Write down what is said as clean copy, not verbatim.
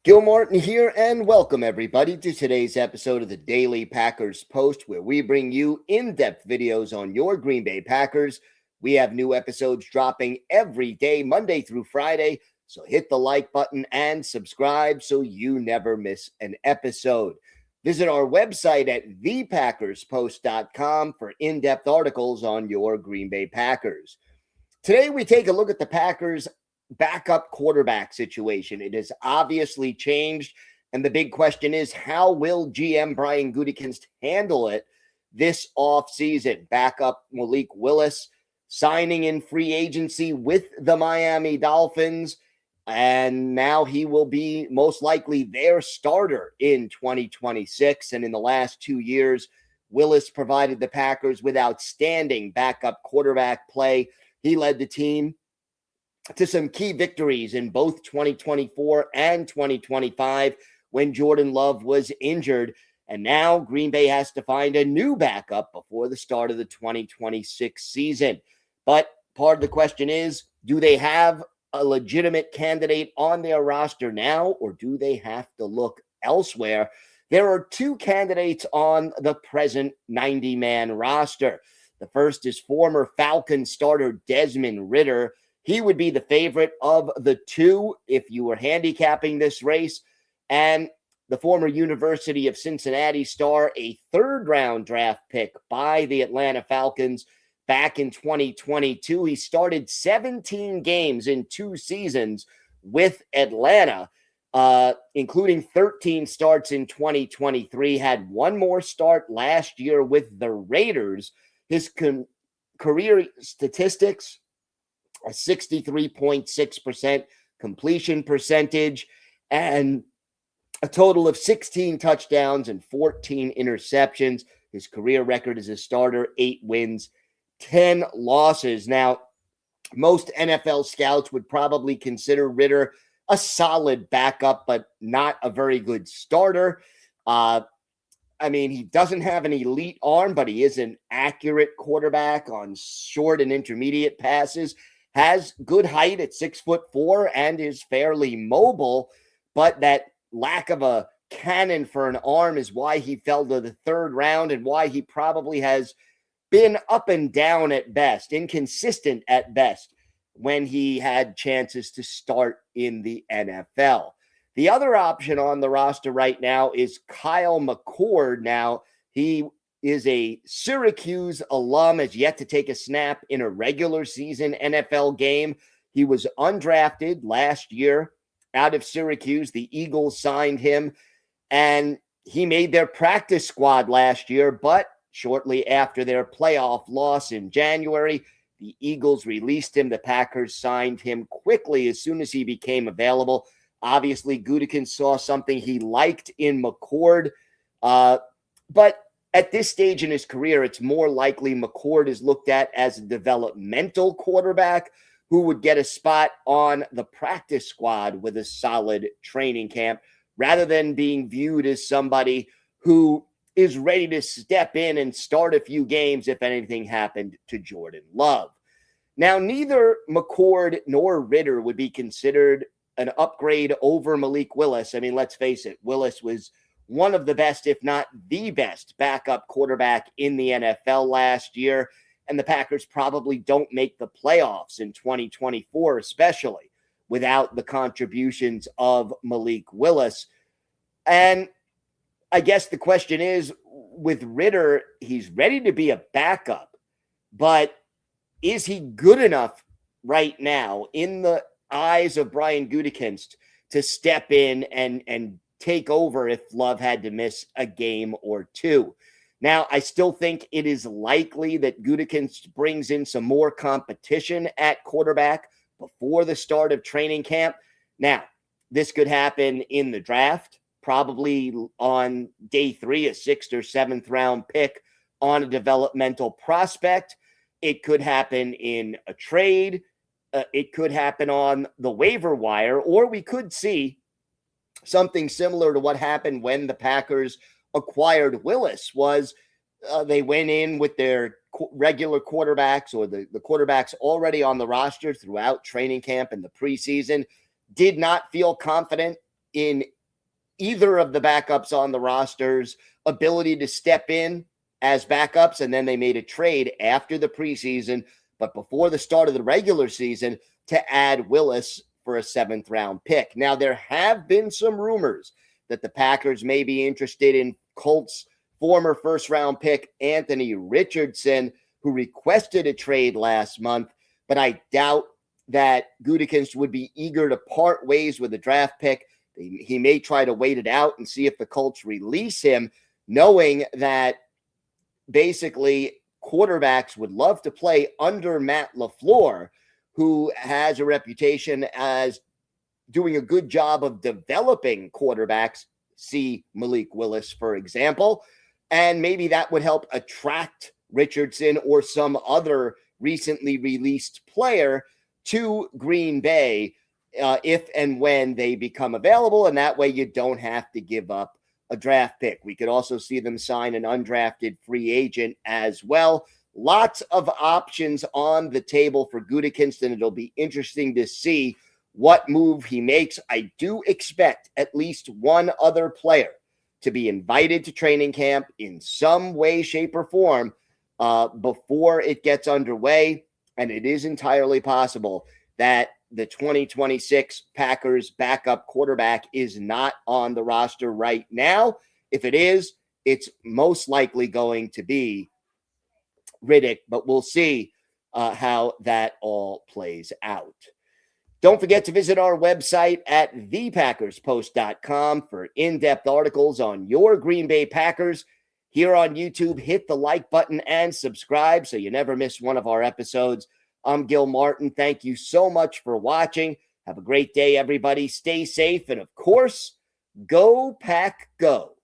Gil Martin here, and welcome everybody to today's episode of the Daily Packers Post, where we bring you in-depth videos on your Green Bay Packers. We have new episodes dropping every day, Monday through Friday, so hit the like button and subscribe so you never miss an episode. Visit our website at thepackerspost.com for in-depth articles on your Green Bay Packers. Today, we take a look at the Packers' backup quarterback situation. It has obviously changed, and the big question is, how will GM Brian Gutekunst handle it this offseason? Backup Malik Willis signing in free agency with the Miami Dolphins, and now he will be most likely their starter in 2026. And in the last 2 years, Willis provided the Packers with outstanding backup quarterback play. He led the team to some key victories in both 2024 and 2025 when Jordan Love was injured. And now Green Bay has to find a new backup before the start of the 2026 season. But part of the question is, do they have a legitimate candidate on their roster now, or do they have to look elsewhere? There are two candidates on the present 90-man roster. The first is former Falcons starter Desmond Ridder. He would be the favorite of the two if you were handicapping this race. And the former University of Cincinnati star, a third-round draft pick by the Atlanta Falcons back in 2022. He started 17 games in 2 seasons with Atlanta, including 13 starts in 2023. Had one more start last year with the Raiders. His career statistics: a 63.6% completion percentage, and a total of 16 touchdowns and 14 interceptions. His career record as a starter: 8 wins, 10 losses. Now, most NFL scouts would probably consider Ridder a solid backup, but not a very good starter. He doesn't have an elite arm, but he is an accurate quarterback on short and intermediate passes. Has good height at 6'4" and is fairly mobile, but that lack of a cannon for an arm is why he fell to the third round and why he probably has been up and down at best, inconsistent at best, when he had chances to start in the NFL. The other option on the roster right now is Kyle McCord. Now, he is a Syracuse alum, has yet to take a snap in a regular season NFL game. He was undrafted last year out of Syracuse. The Eagles signed him, and he made their practice squad last year, but shortly after their playoff loss in January, the Eagles released him. The Packers signed him quickly as soon as he became available. Obviously, Gutekunst saw something he liked in McCord, but at this stage in his career, it's more likely McCord is looked at as a developmental quarterback who would get a spot on the practice squad with a solid training camp, rather than being viewed as somebody who is ready to step in and start a few games if anything happened to Jordan Love. Now, neither McCord nor Ridder would be considered an upgrade over Malik Willis. Let's face it, Willis was one of the best, if not the best, backup quarterback in the NFL last year, and the Packers probably don't make the playoffs in 2024, especially without the contributions of Malik Willis. And I guess the question is, with Ridder, he's ready to be a backup, but is he good enough right now in the eyes of Brian Gutekunst to step in and take over if Love had to miss a game or two? Now, I still think it is likely that Gutekunst brings in some more competition at quarterback before the start of training camp. Now, this could happen in the draft, probably on day 3, a 6th or 7th round pick on a developmental prospect. It could happen in a trade. It could happen on the waiver wire, or we could see something similar to what happened when the Packers acquired Willis. They went in with their regular quarterbacks, or the quarterbacks already on the roster throughout training camp and the preseason, did not feel confident in either of the backups on the roster's ability to step in as backups, and then they made a trade after the preseason, but before the start of the regular season, to add Willis for a 7th-round pick. Now, there have been some rumors that the Packers may be interested in Colts' former first-round pick, Anthony Richardson, who requested a trade last month, but I doubt that Gutekunst would be eager to part ways with a draft pick. He may try to wait it out and see if the Colts release him, knowing that basically quarterbacks would love to play under Matt LaFleur, who has a reputation as doing a good job of developing quarterbacks. See Malik Willis, for example. And maybe that would help attract Richardson or some other recently released player to Green Bay if and when they become available. And that way you don't have to give up a draft pick. We could also see them sign an undrafted free agent as well. Lots of options on the table for Gutekunst, and it'll be interesting to see what move he makes. I do expect at least one other player to be invited to training camp in some way, shape, or form before it gets underway. And it is entirely possible that the 2026 Packers backup quarterback is not on the roster right now. If it is, it's most likely going to be Riddick, but we'll see how that all plays out. Don't forget to visit our website at thepackerspost.com for in-depth articles on your Green Bay Packers. Here on YouTube, hit the like button and subscribe so you never miss one of our episodes. I'm Gil Martin. Thank you so much for watching. Have a great day, everybody. Stay safe. And of course, go Pack Go.